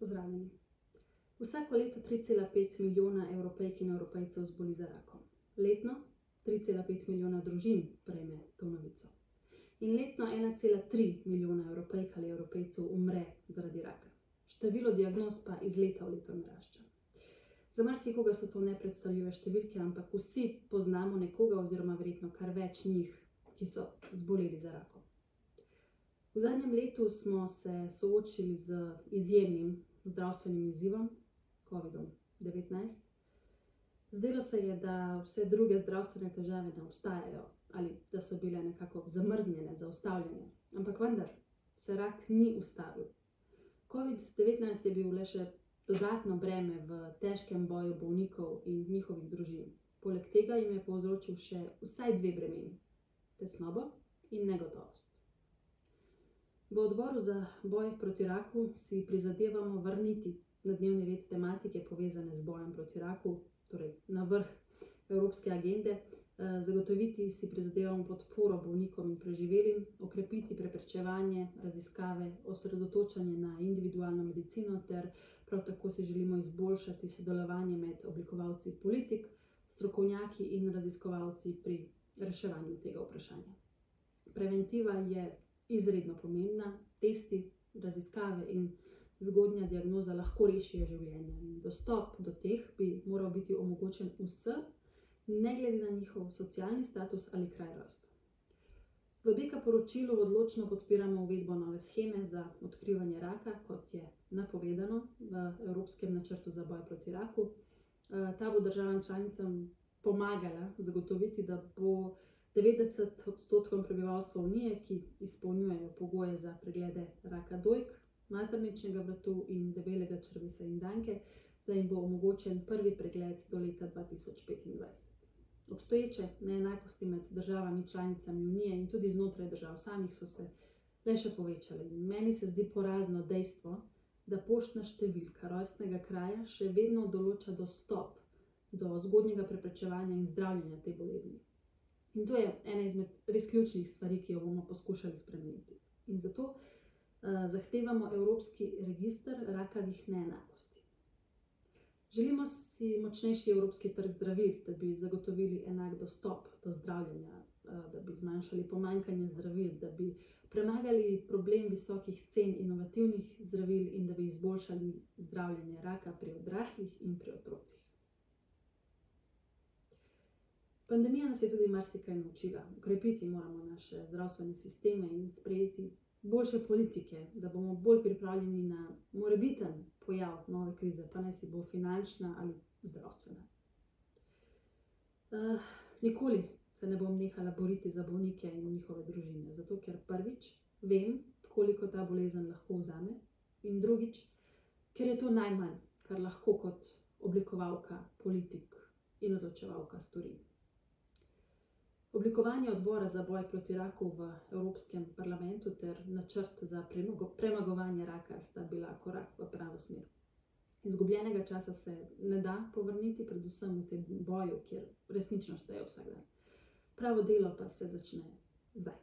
Pozdravljeni. Vsako leto 3,5 milijona Evropejk in Evropejcev zboli za rakom. Letno 3,5 milijona družin prejme to novico. In letno 1,3 milijona Evropejk ali Evropejcev umre zaradi raka. Število diagnoz pa iz leta v leto narašča. Za marsikoga so to nepredstavljive številke, ampak vsi poznamo nekoga oziroma verjetno kar več njih, ki so zboleli za rakom. V zadnjem letu smo se soočili z izjemnim zdravstvenim izzivom, COVID-19. Zdelo se je, da vse druge zdravstvene težave ne obstajajo ali da so bile nekako zamrznjene, zaustavljene. Ampak vendar se rak ni ustavil. COVID-19 je bil le še dodatno breme v težkem boju bolnikov in njihovih družin. Poleg tega jim je povzročil še vsaj dve bremeni: tesnobo in negotovost. V odboru za boj proti raku si prizadevamo vrniti na dnevni red tematike povezane z bojem proti raku, torej na vrh evropske agende, zagotoviti si prizadevamo podporo bolnikom in preživelim, okrepiti preprečevanje, raziskave, osredotočanje na individualno medicino ter prav tako si želimo izboljšati sodelovanje med oblikovalci politik, strokovnjaki in raziskovalci pri reševanju tega vprašanja. Preventiva je izredno pomembna, testi, raziskave in zgodnja diagnoza lahko rešijo življenja in dostop do teh bi moral biti omogočen vsem, ne glede na njihov socialni status ali kraj rojstva. V BK poročilu odločno podpiramo uvedbo nove sheme za odkrivanje raka, kot je napovedano v Evropskem načrtu za boj proti raku. Ta bo državam članicam pomagala zagotoviti, da bo 90% prebivalstva Unije, ki izpolnjujejo pogoje za preglede raka dojk, materničnega vratu in debelega črevesa in danke, da jim bo omogočen prvi pregled do leta 2025. Obstoječe neenakosti med državami članicami Unije in tudi znotraj držav samih so se le še povečale. Meni se zdi porazno dejstvo, da poštna številka rojstnega kraja še vedno določa dostop do zgodnjega preprečevanja in zdravljenja te bolezni. In to je ena izmed res ključnih stvari, ki jo bomo poskušali spremeniti. In zato zahtevamo Evropski register rakavih neenakosti. Želimo si močnejši evropski trg zdravil, da bi zagotovili enak dostop do zdravljenja, da bi zmanjšali pomanjkanje zdravil, da bi premagali problem visokih cen inovativnih zdravil in da bi izboljšali zdravljenje raka pri odraslih in pri otrocih. Pandemija nas je tudi marsikaj naučila. Ukrepiti moramo naše zdravstvene sisteme in sprejeti boljše politike, da bomo bolj pripravljeni na morebiten pojav nove krize, pa naj si bo finančna ali zdravstvena. Nikoli se ne bom nehala boriti za bolnike in njihove družine, zato ker prvič vem, koliko ta bolezen lahko vzame, in drugič, ker je to najmanj, kar lahko kot oblikovalka politik in odločevalka storim. Oblikovanje odbora za boj proti raku v Evropskem parlamentu ter načrt za premagovanje raka sta bila korak v pravo smer. Izgubljenega časa se ne da povrniti, predvsem v tem boju, kjer resnično šteje vsak dan. Pravo delo pa se začne zdaj.